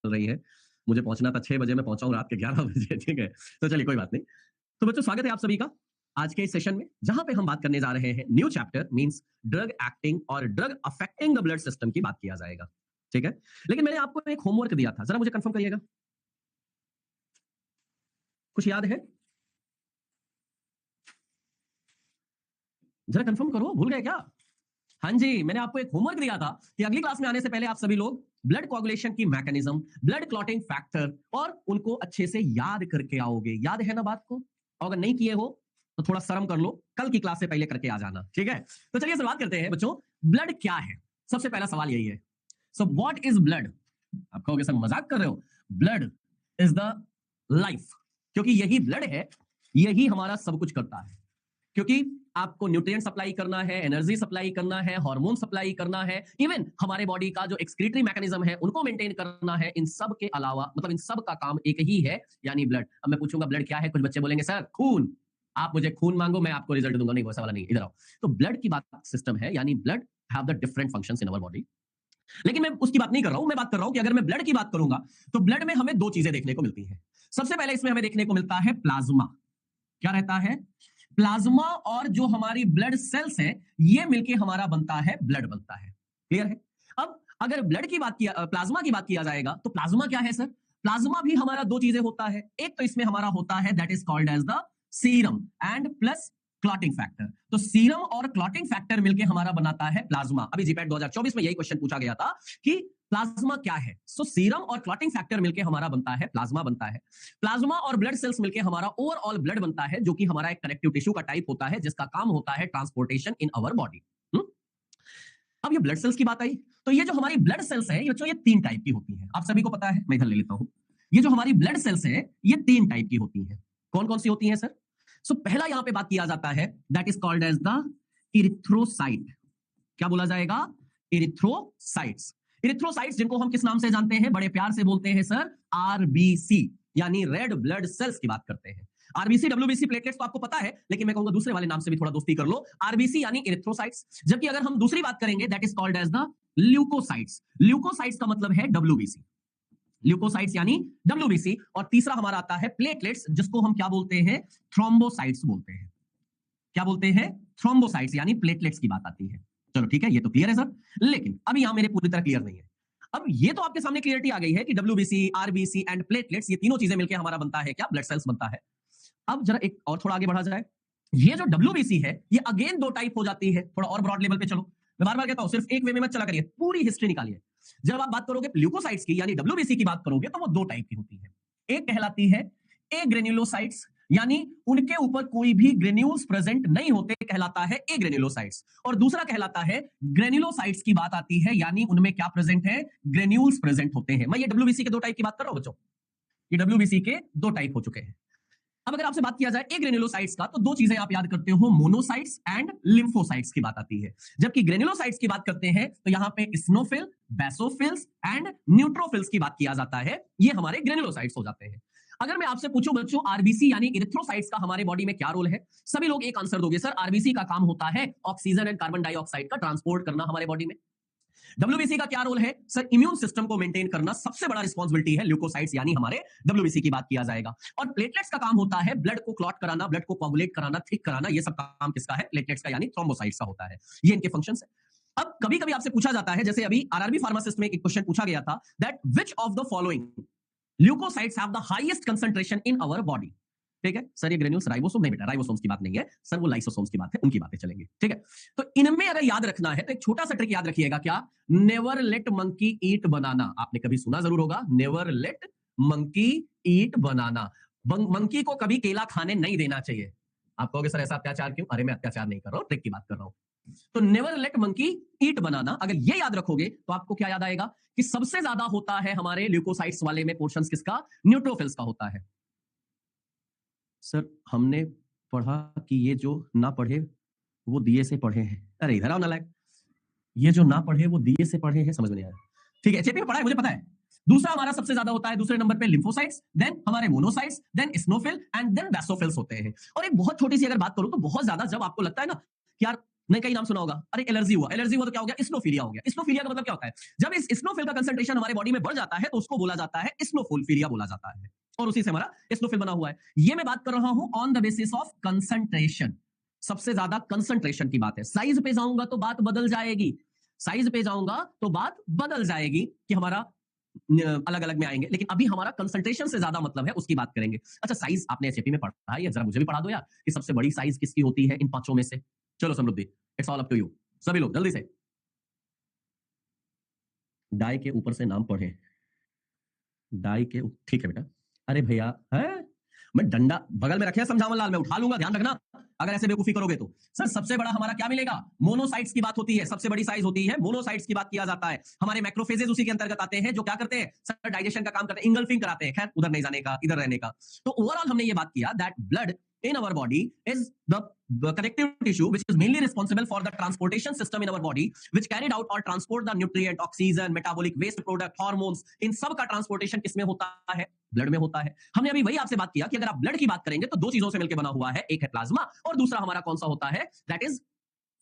रही है। मुझे पहुंचना था 6 बजे, मैं पहुंचा हूं रात के 11 बजे। ठीक है, तो चलिए कोई बात नहीं। तो बच्चों, स्वागत है आप सभी का आज के इस सेशन में, जहां पे हम बात करने जा रहे हैं new chapter means drug acting और drug affecting the blood system की बात किया जाएगा। ठीक है, लेकिन मैंने आपको एक होमवर्क दिया था, जरा मुझे कंफर्म करिएगा, कुछ याद है? जरा कंफर्म करो, भूल गए क्या? हाँ जी, मैंने आपको एक होमवर्क दिया था कि अगली क्लास में आने से पहले आप सभी लोग ब्लड कोगुलेशन की मैकेनिज्म, ब्लड क्लॉटिंग फैक्टर और उनको अच्छे से याद करके आओगे। याद है ना बात को? और अगर नहीं किए हो तो थोड़ा शर्म कर लो, कल की क्लास से पहले करके आ जाना। ठीक है, तो चलिए शुरुआत करते हैं बच्चों। ब्लड क्या है? सबसे पहला सवाल यही है। So what is blood? आप कहोगे सर मजाक कर रहे हो, ब्लड इज द लाइफ, क्योंकि यही ब्लड है, यही हमारा सब कुछ करता है। क्योंकि आपको न्यूट्रिएंट सप्लाई करना है, एनर्जी सप्लाई करना है, हार्मोन सप्लाई करना है, इवन हमारे बॉडी का जो एक्सक्रीटरी मैकेनिज्म है उनको मेंटेन करना है। इन सब के अलावा मतलब इन सब का काम एक ही है, यानी ब्लड। अब मैं पूछूंगा ब्लड क्या है, कुछ बच्चे बोलेंगे सर खून। आप मुझे खून मांगो, मैं आपको रिजल्ट दूंगा। नहीं, वैसा वाला नहीं, इधर आओ। तो ब्लड की बात सिस्टम है, यानी blood have the different functions in our body. लेकिन मैं उसकी बात नहीं कर रहा हूं, मैं बात कर रहा हूं कि अगर मैं ब्लड की बात करूंगा तो ब्लड में हमें दो चीजें देखने को मिलती हैं। सबसे पहले इसमें हमें देखने को मिलता है प्लाज्मा। क्या रहता है? प्लाज्मा। और जो हमारी ब्लड सेल्स हैं, ये मिलके हमारा बनता है ब्लड बनता है। क्लियर है? अब अगर ब्लड की बात किया, प्लाज्मा की बात किया जाएगा तो प्लाज्मा क्या है सर? प्लाज्मा भी हमारा दो चीजें होता है। एक तो इसमें हमारा होता है that is called as the serum and plus clotting factor. तो सीरम और क्लॉटिंग फैक्टर मिलके हमारा बनाता है प्लाज्मा। अभी जीपैट 2024 में यही क्वेश्चन पूछा गया था कि प्लाज्मा क्या है। सो सीरम और क्लॉटिंग फैक्टर मिलके हमारा बनता है प्लाज्मा बनता है। प्लाज्मा और ब्लड सेल्स मिलके हमारा ओवरऑल ब्लड बनता है, जो कि हमारा एक कनेक्टिव टिश्यू का टाइप होता है, जिसका काम होता है ट्रांसपोर्टेशन इन अवर बॉडी। अब ये ब्लड सेल्स की बात आई, तो ये जो हमारी ब्लड सेल्स है बच्चों, ये तीन टाइप की होती है। आप सभी को पता है, मैं इधर ले लेता हूं। ये जो हमारी ब्लड सेल्स है, ये तीन टाइप की होती है। कौन कौन सी होती है सर? सो पहला यहां पे बात किया जाता है that is called as the erythrocyte. क्या बोला जाएगा? इरिथ्रोसाइट्स। इरिथ्रोसाइट्स जिनको हम किस नाम से जानते हैं? बड़े प्यार से बोलते हैं सर आरबीसी, यानी रेड ब्लड सेल्स की बात करते हैं। आरबीसी, डब्ल्यूबीसी, प्लेटलेट्स तो आपको पता है, लेकिन मैं कहूंगा दूसरे वाले नाम से भी थोड़ा दोस्ती कर लो। आरबीसी यानी इरिथ्रोसाइट्स। जबकि अगर हम दूसरी बात करेंगे that is called as the leucocytes. Leucocytes का मतलब है डब्ल्यूबीसी। ल्यूकोसाइट्स यानी डब्ल्यूबीसी। और तीसरा हमारा आता है प्लेटलेट्स, जिसको हम क्या बोलते हैं? थ्रोम्बोसाइट्स बोलते हैं। क्या बोलते हैं? थ्रोम्बोसाइट्स यानी प्लेटलेट्स की बात आती है। चलो ठीक है, ये तो क्लियर है सर। लेकिन अभी यहां मेरे पूरी तरह क्लियर नहीं है। अब ये तो आपके सामने क्लियरिटी आ गई है कि डब्ल्यूबीसी, आरबीसी एंड प्लेटलेट्स, ये तीनों चीजें मिलकर हमारा बनता है क्या? ब्लड सेल्स बनता है। अब जरा एक और थोड़ा आगे बढ़ा जाए। ये जो डब्ल्यूबीसी है, ये अगेन दो टाइप हो जाती है। थोड़ा और ब्रॉड लेवल पे चलो। मैं बार बार कहता हूं, सिर्फ एक वे में मत चला करिए, पूरी हिस्ट्री निकालिए। जब आप बात करोगे ल्यूकोसाइट्स की यानी डब्ल्यूबीसी की बात करोगे, तो वो दो टाइप की होती है। एक कहलाती है ए ग्रेन्युलोसाइट्स, यानी उनके ऊपर कोई भी ग्रेन्यूल्स प्रेजेंट नहीं होते, कहलाता है ए ग्रेन्युलोसाइट्स। और दूसरा कहलाता है ग्रेन्युलोसाइट्स की बात आती है, यानी उनमें क्या प्रेजेंट है? ग्रेन्यूल्स प्रेजेंट होते हैं। मैं ये डब्ल्यूबीसी के दो टाइप की बात कर रहा हूं बच्चों, ये डब्ल्यूबीसी के दो टाइप हो चुके हैं। अब अगर आपसे बात किया जाए ए ग्रेन्युलोसाइट्स का, तो दो चीजें आप याद करते हो, मोनोसाइट्स एंड लिम्फोसाइट्स की बात आती है। जबकि ग्रेन्युलोसाइट्स की बात करते हैं तो यहां पे स्नोफिल, बेसोफिल्स एंड न्यूट्रोफिल्स की बात किया जाता है। ये हमारे ग्रेन्युलोसाइट्स हो जाते हैं। अगर मैं आपसे पूछूं बच्चों, आरबीसी यानी इरिथ्रोसाइट्स का हमारे बॉडी में क्या रोल है? सभी लोग एक आंसर दोगे, सर आरबीसी का काम होता है ऑक्सीजन एंड कार्बन डाइऑक्साइड का ट्रांसपोर्ट करना हमारे बॉडी में। डब्ल्यूबीसी का क्या रोल है? सर इम्यून सिस्टम को मेंटेन करना सबसे बड़ा रिस्पांसिबिलिटी है ल्यूकोसाइट्स यानी हमारे डब्ल्यूबीसी की बात किया जाएगा। और प्लेटलेट्स का काम होता है ब्लड को क्लॉट कराना, ब्लड को कोगुलेट कराना, थिक कराना। ये सब काम किसका है? प्लेटलेट्स का यानी थ्रोम्बोसाइट्स का होता है। ये इनके फंक्शंस है। अब कभी कभी आपसे पूछा जाता है, जैसे अभी आरआरबी फार्मासिस्ट में एक क्वेश्चन पूछा गया था that which of the following leucocytes have the highest concentration in our body. ठीक है सर, ये ग्रेन्यूल्स राइबोसोम नहीं बेटा, राइबोसोम्स की बात नहीं है सर, वो लाइसोसोम्स की बात है, उनकी बातें चलेंगी। ठीक है, तो इनमें अगर याद रखना है तो एक छोटा सा ट्रिक याद रखिएगा। क्या? नेवर लेट मंकी ईट बनाना। आपने कभी सुना जरूर होगा, नेवर लेट मंकी ईट बनाना। मंकी को कभी केला खाने नहीं देना चाहिए। आप कहोगे सर ऐसा अत्याचार क्यों? अरे मैं अत्याचार नहीं कर रहा हूं, ट्रिक की बात कर रहा हूं। तो नेवर लेट मंकी ईट बनाना, अगर ये याद रखोगे तो आपको क्या याद आएगा कि सबसे ज्यादा होता है हमारे ल्यूकोसाइट्स वाले में पोर्शंस किसका? न्यूट्रोफिल्स का होता है। सर हमने पढ़ा कि ये जो ना पढ़े वो दिए से पढ़े हैं। अरे इधर आओ नालायक, ये जो ना पढ़े वो दिए से पढ़े हैं, समझ में नहीं आया। ठीक है, एचएपी में पढ़ा है, मुझे पता है। दूसरा हमारा सबसे ज्यादा होता है दूसरे नंबर पे लिम्फोसाइट्स, देन हमारे monocytes, then eosinophil and then basophils होते हैं। और एक बहुत छोटी सी अगर बात करूं तो बहुत ज्यादा जब आपको लगता है ना कि यार नहीं, कई नाम सुना होगा। अरे एलर्जी हुआ तो क्या हो गया? स्नोफिलिया हो गया। स्नोफिलिया का मतलब क्या होता है? जब इस स्नोफिल का कंसंट्रेशन हमारे बॉडी में बढ़ जाता है तो उसको बोला जाता है स्नोफिलिया बोला जाता है, और उसी से हमारा स्नोफिल बना हुआ है। ये मैं बात कर रहा हूं on the basis of concentration, सबसे ज्यादा कंसंट्रेशन की बात है। साइज पे जाऊंगा तो बात बदल जाएगी, साइज पे जाऊंगा तो बात बदल जाएगी कि हमारा अलग अलग में आएंगे, लेकिन अभी हमारा कंसंट्रेशन से ज्यादा मतलब है, उसकी बात करेंगे। अच्छा, साइज आपने एसएपी में पढ़ा है, जरा मुझे भी पढ़ा दो यार कि सबसे बड़ी साइज किसकी होती है इन पांचों में से। चलो Samriddhi, it's all up to you, सभी लोग जल्दी से डाई के ऊपर से नाम पढ़े। डाई के ठीक है बेटा। अरे भैया है, मैं डंडा बगल में रखे समझावन लाल, मैं उठा लूंगा, ध्यान रखना अगर ऐसे बेवकूफी करोगे तो। सर सबसे बड़ा हमारा क्या मिलेगा? मोनोसाइट्स की बात होती है, सबसे बड़ी साइज होती है मोनोसाइट्स की बात किया जाता है। हमारे मैक्रोफेजेस उसी के अंतर्गत आते हैं, जो क्या करते हैं सर? डाइजेशन का काम करते हैं, इंगल्फिंग कराते हैं। खैर उधर नहीं जाने का, इधर रहने का। तो ओवरऑल हमने ये बात किया that blood in our body is the connective tissue which is mainly responsible for the transportation system in our body, which carried out or transport the nutrient, oxygen, metabolic waste product, hormones, इन सब का transportation किसमें होता है? Blood में होता है। हमने अभी वही आपसे बात किया कि अगर आप ब्लड की बात करेंगे तो दो चीजों से मिलकर बना हुआ है, एक है प्लाज्मा और दूसरा हमारा कौन सा होता है? दैट इज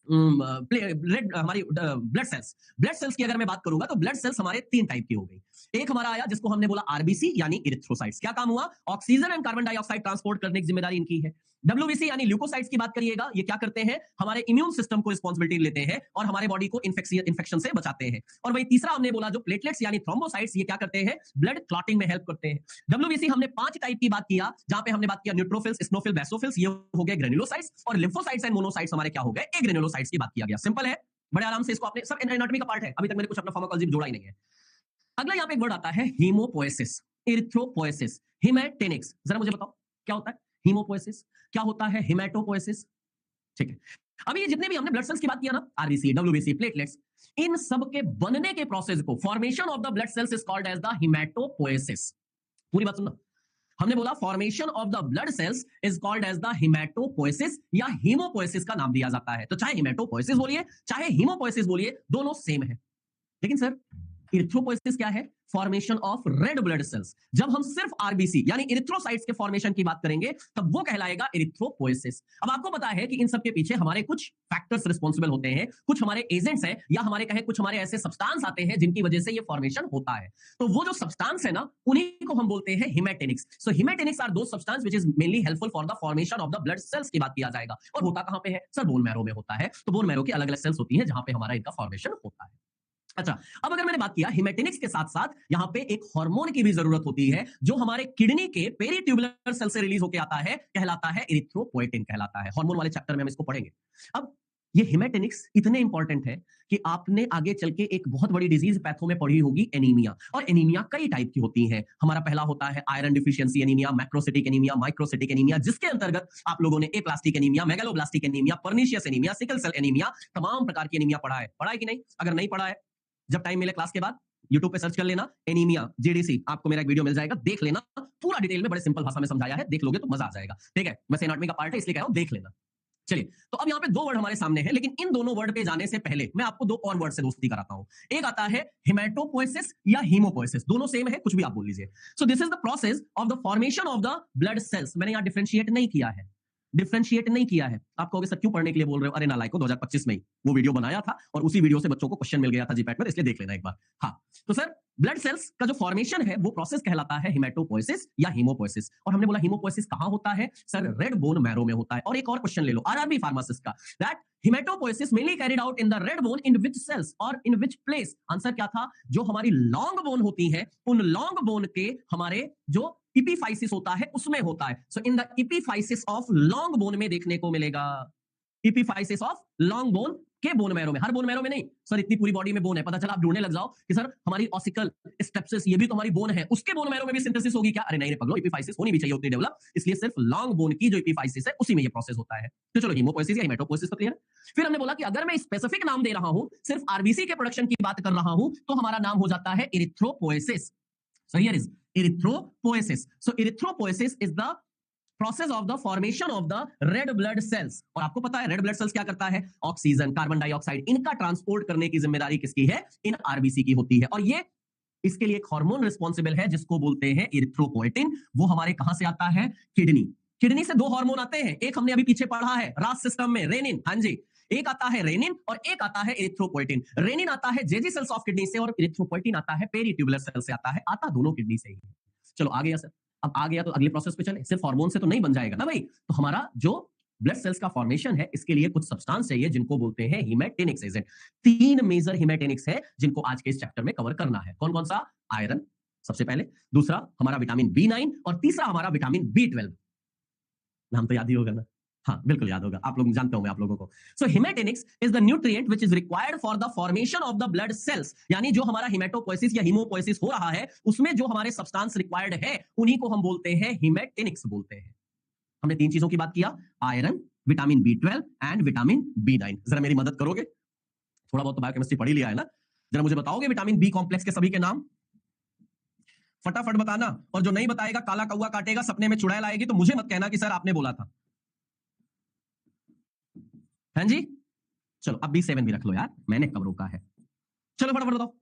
हमारी ब्लड सेल्स। ब्लड सेल्स की अगर मैं बात करूंगा तो ब्लड सेल्स हमारे तीन टाइप की हो गई। एक हमारा आया जिसको हमने बोला आरबीसी यानी इरिथ्रोसाइट्स। क्या काम हुआ? Oxygen and carbon dioxide transport करने की जिम्मेदारी इनकी है। डब्ल्यूबीसी यानी ल्यूकोसाइट्स की बात करिएगा, ये क्या करते हैं? हमारे इम्यून सिस्टम को रिस्पांसिबिलिटी लेते हैं और हमारे बॉडी को इन्फेक्शन से बचाते हैं। और वही तीसरा हमने बोला जो प्लेटलेट्स यानी थ्रोम्बोसाइट्स, ये क्या करते हैं? ब्लड क्लॉटिंग में हेल्प करते हैं। डब्ल्यूबीसी हमने 5 टाइप की बात किया, जहां पे हमने बात किया न्यूट्रोफिल्स, स्नोफिल, बेसोफिल्स, ये हो गए ग्रेनुलोसाइट्स, और लिम्फोसाइट्स एंड मोनोसाइट्स हमारे क्या हो गए? एग्रेनुलोसाइट्स की बात किया गया। सिंपल है, बड़े आराम से इसको आपने, सब एनाटॉमी का पार्ट है, अभी तक मैंने कुछ अपना फार्माकोलॉजी जोड़ा ही नहीं है। अगला यहाँ पे एक वर्ड आता है हीमोपोएसिस, इरिथ्रोपोएसिस, हिमेटेनिक्स। जरा मुझे बताओ क्या होता है हीमोपोएसिस, क्या होता है हिमेटोपोएसिस? ठीक है, अभी ये जितने भी हमने ब्लड सेल्स की बात किया ना, आरबीसी, डब्ल्यूबीसी, प्लेटलेट्स, इन सब के बनने के प्रोसेस को, formation of the blood cells is called as the hematopoiesis. पूरी बात सुनना, हमने बोला formation of the blood cells is called as the hematopoiesis या हीमोपोएसिस का नाम दिया जाता है। तो चाहे हिमेटोपोएसिस बोलिए चाहे हीमोपोएसिस बोलिए, दोनों सेम है। लेकिन सर इरिथ्रोपोएसिस क्या है? Formation of red blood cells. जब हम सिर्फ आरबीसी यानी इरिथ्रोसाइट्स के फॉर्मेशन की बात करेंगे तब वो कहलाएगा इरिथ्रोपोएसिस। अब आपको पता है कि इन सब के पीछे हमारे कुछ फैक्टर्स रिस्पांसिबल होते हैं, कुछ हमारे एजेंट्स हैं, या हमारे कहे कुछ हमारे ऐसे सब्सटेंस आते हैं जिनकी वजह से ये फॉर्मेशन होता है। तो वो जो सब्सटेंस है ना, उन्हीं को हम बोलते हैं हिमेटेनिक्स। सो हिमेटेनिक्स आर दो substance which is mainly helpful for the formation of the blood sales की बात किया जाएगा। और होता कहां पे है? सर बोन मैरो में होता है। तो बोन मैरो की अलग अलग सेल्स होती है जहां पे हमारा इनका फॉर्मेशन होता है। अच्छा, अब अगर मैंने बात किया हिमेटेनिक्स के साथ साथ यहां पे एक हार्मोन की भी जरूरत होती है जो हमारे किडनी के पेरीट्यूबुलर सेल से रिलीज होकर आता है, कहलाता है इरिथ्रोपोएटिन कहलाता है। हार्मोन वाले चैप्टर में हम इसको पढ़ेंगे। अब ये हिमेटेनिक्स इतने इंपॉर्टेंट है कि आपने आगे चल के एक बहुत बड़ी डिजीज पैथो में पढ़ी होगी, एनीमिया। और एनीमिया कई टाइप की होती है। हमारा पहला होता है iron deficiency anaemia, macrocytic anaemia, microcytic anaemia, जिसके अंतर्गत आप लोगों ने aplastic anaemia, megaloblastic anaemia, pernicious anaemia, sickle cell anaemia, तमाम प्रकार की एनीमिया पढ़ा है कि नहीं? अगर नहीं पढ़ा है, जब टाइम मिले क्लास के बाद YouTube पे सर्च कर लेना एनीमिया जीडीसी, आपको मेरा एक वीडियो मिल जाएगा, देख लेना। पूरा डिटेल में बड़े सिंपल भाषा में समझाया है, देख लोगे तो मजा आ जाएगा। ठीक है, वैसे एनाटॉमी का पार्ट है इसलिए कह रहा हूं, देख लेना। चलिए, तो अब यहाँ पे दो वर्ड हमारे सामने हैं, लेकिन इन दोनों वर्ड पे जाने से पहले मैं आपको दो और वर्ड से दोस्ती कराता हूं। एक आता है हिमेटोपोएसिस या हीमोपोएसिस, दोनों सेम है, कुछ भी आप बोल लीजिए। So this is the process of the formation of the blood sales. मैंने यहाँ डिफरेंशिएट नहीं किया है, डिफरेंशिएट नहीं किया है। आप कहोगे सर क्यों पढ़ने के लिए बोल रहे हो? अरे नालायक को, 2025 में ही वो वीडियो बनाया था और उसी वीडियो से बच्चों को क्वेश्चन मिल गया था जीपैट में, इसलिए देख लेना एक बार। हाँ, तो सर ब्लड सेल्स का जो फॉर्मेशन है वो प्रोसेस कहलाता है हिमेटोपोएसिस या हीमोपोएसिस। और हमने बोला हीमोपोएसिस कहां होता है? सर रेड बोन मैरो में होता है। और एक और क्वेश्चन ले लो आरआरबी फार्मासिस्ट का, that hematopoiesis mainly carried out in the red bone in which cells और इन विच प्लेस? आंसर क्या था? जो हमारी लॉन्ग बोन होती है उन लॉन्ग बोन के हमारे जो इपीफाइसिस होता है उसमें होता है। So in the epiphysis of long bone में देखने को मिलेगा। इपीफाइसिस ऑफ लॉन्ग बोन के बोन मैरो में, हर बोन मैरो में नहीं। सर इतनी पूरी बॉडी में बोन है, पता चला आप ढूंढने लग जाओ कि सर हमारी ऑसिकल स्टेप्सिस ये भी तो हमारी बोन है, उसके बोन मैरो में भी सिंथेसिस होगी क्या? अरे नहीं रे पगलो, इपीफाइसिस होनी भी चाहिए उतनी डेवलप, इसलिए सिर्फ लॉन्ग बोन की जो इपीफाइसिस है उसी में ये प्रोसेस होता है। तो चलो हीमोपोएसिस या हिमेटोपोएसिस तो क्लियर। फिर हमने बोला कि अगर मैं स्पेसिफिक नाम दे रहा हूं, सिर्फ आरबीसी के प्रोडक्शन की बात कर रहा हूं, तो हमारा नाम हो जाता है erythropoiesis. So here is erythropoiesis. So erythropoiesis is the process of the formation of the red blood cells. और आपको पता है रेड ब्लड सेल्स क्या करता है? ऑक्सीजन, कार्बन डाइऑक्साइड, इनका ट्रांसपोर्ट करने की जिम्मेदारी किसकी है? इन आरबीसी की होती है। और ये इसके लिए एक हार्मोन रिस्पॉन्सिबल है जिसको बोलते हैं इरिथ्रोपोएटिन। वो हमारे कहां से आता है? किडनी। किडनी से दो हार्मोन आते हैं, एक हमने अभी पीछे पढ़ा है रास सिस्टम में, रेनिन, हाँ जी, एक आता है रेनिन और एक आता है इरिथ्रोपोइटिन। रेनिन आता है जेजी सेल्स ऑफ किडनी से और इरिथ्रोपोइटिन आता है पेरीट्यूबुलर सेल से आता है, आता दोनों किडनी से ही है। चलो आ गया सर, अब आ गया तो अगले प्रोसेस पे चले। सिर्फ हार्मोन से तो नहीं बन जाएगा ना भाई, तो हमारा जो ब्लड सेल्स का फॉर्मेशन है इसके लिए कुछ सब्सटेंस चाहिए जिनको बोलते हैं हीमेटेनिक्स एजेंट। 3 मेजर हीमेटेनिक्स है जिनको आज के इस चैप्टर में कवर करना है। कौन कौन सा? आयरन सबसे पहले, दूसरा हमारा विटामिन B9 और तीसरा हमारा विटामिन B12। नाम तो याद ही होगा ना? हाँ बिल्कुल याद होगा, आप लोग जानते होंगे आप लोगों को। So haematinics is the nutrient which is required for the formation of the blood cells, यानी जो हमारा हिमेटोपोइसिस या हीमोपोइसिस हो रहा है उसमें जो हमारे सब्सटेंस रिक्वायर्ड है उन्हीं को हम बोलते हैं हिमेटेनिक्स बोलते हैं। हमने 3 चीजों की बात किया, iron, vitamin B12 and vitamin B9। जरा मेरी मदद करोगे, थोड़ा बहुत तो बायोकेमिस्ट्री पढ़ ही लिया है ना, जरा मुझे बताओगे विटामिन बी कॉम्प्लेक्स के सभी के नाम फटाफट बताना। और जो नहीं बताएगा काला कौवा काटेगा, सपने में चुड़ैल आएगी, तो मुझे मत कहना कि सर आपने बोला था। हैं जी? चलो अब B7 भी रख लो यार, मैंने कब रोका है। चलो फटाफट बताओ,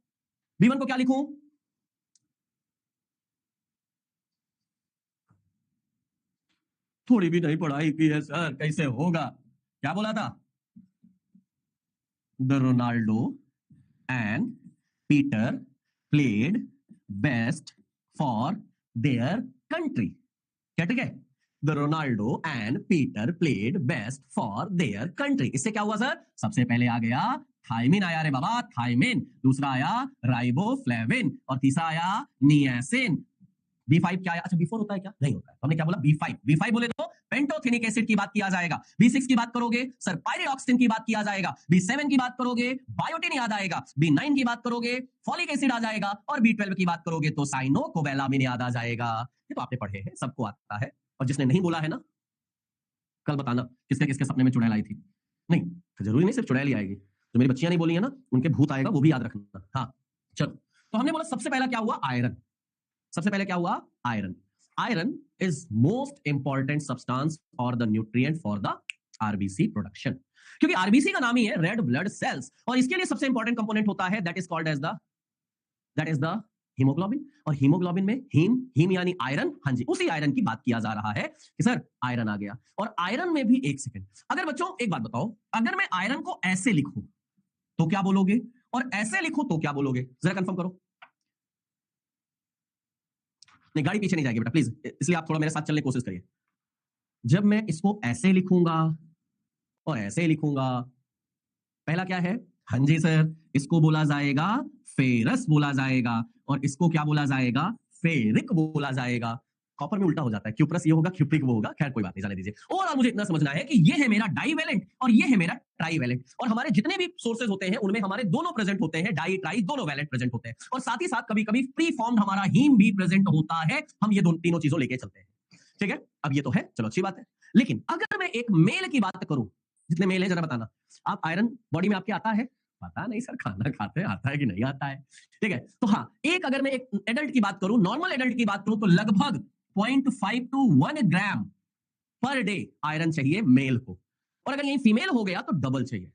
B1 को क्या लिखूं? थोड़ी भी नहीं पढ़ाई की है सर, कैसे होगा? क्या बोला था? The Ronaldo and Peter played best for their country. क्या ठीक है? The Ronaldo and Peter played best for their country. इससे क्या हुआ सर? सबसे पहले आ गया थायमिन, आया रे बाबा थायमिन, दूसरा आया राइबोफ्लेविन और तीसरा आया नियासिन। B5 क्या आया? अच्छा B4 होता है क्या? नहीं होता है। हमने क्या बोला? B5। B5 बोले तो पेंटोथेनिक एसिड की बात किया जाएगा। B6 की बात करोगे सर पायरिडॉक्सिन की बात किया जाएगा। B7 की बात करोगे बायोटिन याद आएगा। B9 की बात करोगे फॉलिक एसिड आ जाएगा और B12 की बात करोगे तो साइनोकोबैलामिन याद आ जाएगा। ये तो आपने पढ़े हैं, सबको आता है। और जिसने नहीं बोला है ना, कल बताना किसके किसके सपने में चुड़ैल आई थी। नहीं तो जरूरी नहीं सिर्फ चुड़ैल ही आएगी, जो मेरी बच्चियां नहीं बोली है ना उनके भूत आएगा, वो भी याद रखना। हाँ चलो, तो हमने बोला सबसे पहला क्या हुआ? आयरन। सबसे पहले क्या हुआ? Iron. Iron is most important substance और the nutrient for the RBC production, क्योंकि आरबीसी का नाम ही है रेड ब्लड सेल्स, और इसके लिए सबसे इंपॉर्टेंट कंपोनेंट होता है that is called as the haemoglobin. और हीमोग्लोबिन में हीम यानी आयरन, हाँ जी उसी आयरन की बात किया जा रहा है कि सर आयरन आ गया। और आयरन में भी एक सेकंड, अगर बच्चों एक बात बताओ, अगर मैं आयरन को ऐसे लिखूं तो क्या बोलोगे, और ऐसे लिखूं तो क्या बोलोगे? जरा कंफर्म करो। नहीं गाड़ी पीछे नहीं जाएगी बेटा प्लीज, इसलिए आप थोड़ा मेरे साथ चलने की कोशिश करिए। जब मैं इसको ऐसे लिखूंगा और ऐसे लिखूंगा, पहला क्या है? हाँ जी सर, इसको बोला जाएगा फेरस बोला जाएगा, और इसको क्या बोला जाएगा? फेरिक बोला जाएगा। कॉपर में उल्टा हो जाता है, क्यूप्रस ये होगा क्यूप्रिक वो होगा, खैर कोई बात नहीं, जाने दीजिए। ओवरऑल मुझे इतना समझना है कि ये है मेरा डाईवैलेंट और ये है मेरा ट्राईवैलेंट, और हमारे जितने भी सोर्सेज होते हैं उनमें हमारे दोनों प्रेजेंट होते हैं, डाई ट्राई दोनों वैलेंट प्रेजेंट होते हैं, और साथ ही साथ कभी कभी प्री फॉर्म्ड हमारा हीम भी प्रेजेंट होता है। हम ये तीनों चीजों लेके चलते हैं, ठीक है? अब ये तो है, चलो अच्छी बात है। लेकिन अगर मैं एक मेल की बात करूं, जितने मेल है जरा बताना, आप आयरन बॉडी में आपके आता है? पता नहीं सर, खाना खाते हैं आता है कि नहीं आता है, ठीक है? तो हाँ, एक अगर मैं एक एडल्ट की बात करूं, नॉर्मल एडल्ट की बात करूं, तो लगभग 0.5 to 1 gram per day iron चाहिए मेल को, और अगर यही फीमेल हो गया तो डबल चाहिए।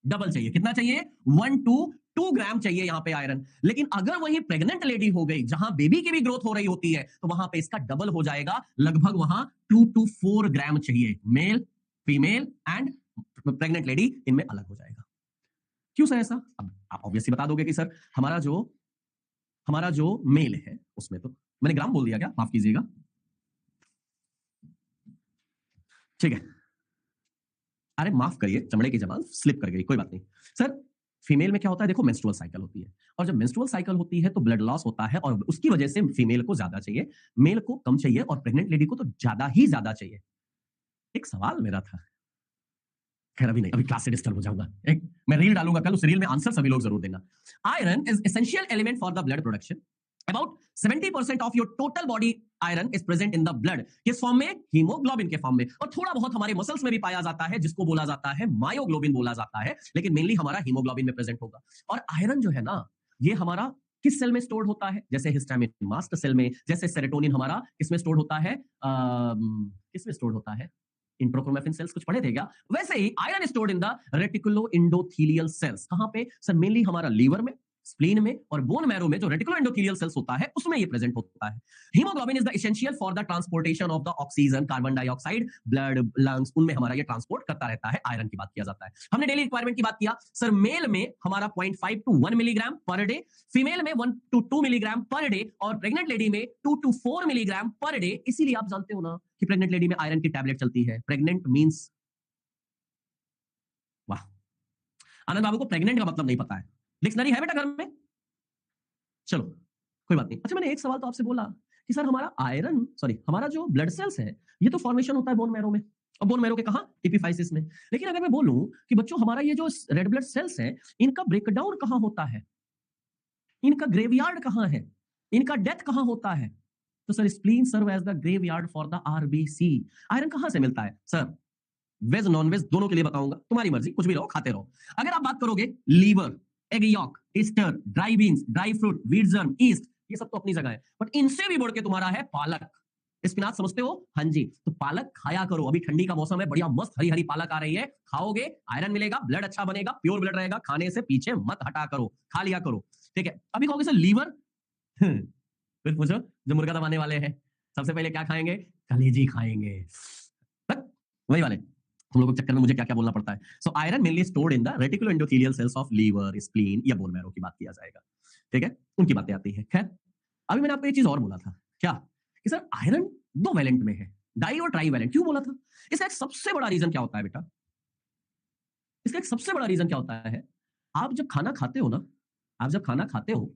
डबल चाहिए, कितना चाहिए? 1 टू 2 ग्राम चाहिए यहां पे आयरन। लेकिन अगर वही प्रेग्नेंट लेडी हो गई जहां बेबी की भी ग्रोथ हो रही होती है, तो वहां पे इसका डबल हो जाएगा, लगभग वहां 2 टू 4 ग्राम चाहिए। Male, female and pregnant lady इनमें अलग हो जाएगा। क्यों सर ऐसा? अब आप ऑब्वियसली बता दोगे कि सर हमारा जो मेल है उसमें, तो मैंने ग्राम बोल दिया क्या? माफ कीजिएगा, ठीक है। अरे माफ करिए, चमड़े की जबान स्लिप कर गई, कोई बात नहीं सर। फीमेल में क्या होता है? देखो मेंस्ट्रुअल साइकिल होती है, और जब मेंस्ट्रुअल साइकिल होती है तो ब्लड लॉस होता है, और उसकी वजह से फीमेल को ज्यादा चाहिए, मेल को कम चाहिए, और प्रेग्नेंट लेडी को तो ज्यादा ही ज्यादा चाहिए। एक सवाल मेरा था, खैर अभी नहीं, अभी क्लास से डिस्टर्ब हो जाऊंगा। एक मैं रील डालूंगा कल, उस रील में आंसर सभी लोग जरूर देना। Iron is essential element for the blood production. About 70% of your total body iron is present in the blood। किस फॉर्म में? हीमोग्लोबिन के फॉर्म में, और थोड़ा बहुत हमारे मसल्स में भी पाया जाता है, जिसको बोला जाता है मायोग्लोबिन बोला जाता है, लेकिन मेनली हमारा हीमोग्लोबिन में प्रेजेंट होगा। और आयरन जो है ना, ये हमारा किस सेल में स्टोर होता है? जैसे हिस्टामिन मास्ट सेल में, जैसे सेरोटोनिन हमारा किसमें स्टोर होता है? किसमें स्टोर होता है? इंट्रोक्रोमैफिन सेल्स, कुछ पढ़े थे क्या? वैसे ही iron stored in the reticuloendothelial cells. कहां पे सर? मेनली हमारा लीवर में, स्प्लीन में और बोन मैरो में जो रेटिकुलो एंडोथेलियल सेल्स होता है उसमें ये प्रेजेंट होता है। Haemoglobin is the essential for the transportation of the oxygen, carbon dioxide, blood, lungs, उनमें हमारा ये ट्रांसपोर्ट करता रहता है। आयरन की बात किया जाता है। हमने डेली रिक्वायरमेंट की बात किया सर, मेल में हमारा 0.5 to 1 milligram per day, female में 1 to 2 मिलीग्राम पर डे और प्रेग्नेंट लेडी में 2 to 4 मिलीग्राम पर डे। इसीलिए आप जानते हो ना कि प्रेग्नेंट लेडी में आयरन की टैबलेट चलती है। प्रेग्नेंट मींस, वाह, आनंद बाबू को प्रेग्नेंट का मतलब नहीं पता है। डिक्शनरी है बेटा घर में? चलो कोई बात नहीं। अच्छा, मैंने एक सवाल तो आपसे बोला कि सर हमारा आयरन, सॉरी, हमारा जो ब्लड सेल्स है ये तो फॉर्मेशन होता है बोन मैरो में, और बोन मैरो के कहां, एपिफाइसिस में। लेकिन अगर मैं बोलूं कि बच्चों हमारा ये जो रेड ब्लड सेल्स है इनका ब्रेकडाउन कहां होता है, इनका ग्रेवयार्ड कहां है, इनका डेथ कहां होता है, तो sir spleen serve as the graveyard for the RBC. Iron कहां से मिलता है सर? वेज नॉन वेज दोनों के लिए बताऊंगा, तुम्हारी मर्जी, कुछ भी रहो खाते रहो। अगर आप बात करोगे liver, egg yolk, oyster, dry beans, dry fruit, wheat germ, yeast, ये सब तो अपनी जगह है, बट इनसे भी बढ़ के तुम्हारा है पालक। स्पिनाच समझते हो? हाँ जी, तो पालक खाया करो। अभी ठंडी का मौसम है, बढ़िया मस्त हरी हरी पालक आ रही है, खाओगे आयरन मिलेगा, ब्लड अच्छा बनेगा, प्योर ब्लड रहेगा। खाने से पीछे मत हटा करो, खा लिया करो, ठीक है। अभी कहोगे सर लीवर, फिर पूछो जो मुर्गा दबाने वाले हैं सबसे पहले क्या खाएंगे? कलेजी खाएंगे। वही वाले तुम लोगों के चक्कर में मुझे क्या क्या बोलना पड़ता है। So iron mainly stored in the reticuloendothelial cells of liver, spleen या बोन मैरो की बात किया जाएगा, ठीक है, उनकी बातें आती है। खैर, अभी मैंने आपको एक चीज और बोला था, क्या कि सर आयरन दो वैलेंट में है, डाई और ट्राई वैलेंट। क्यों बोला था? इसका एक सबसे बड़ा रीजन क्या होता है बेटा? इसका एक सबसे बड़ा रीजन क्या होता है? आप जब खाना खाते हो ना, आप जब खाना खाते हो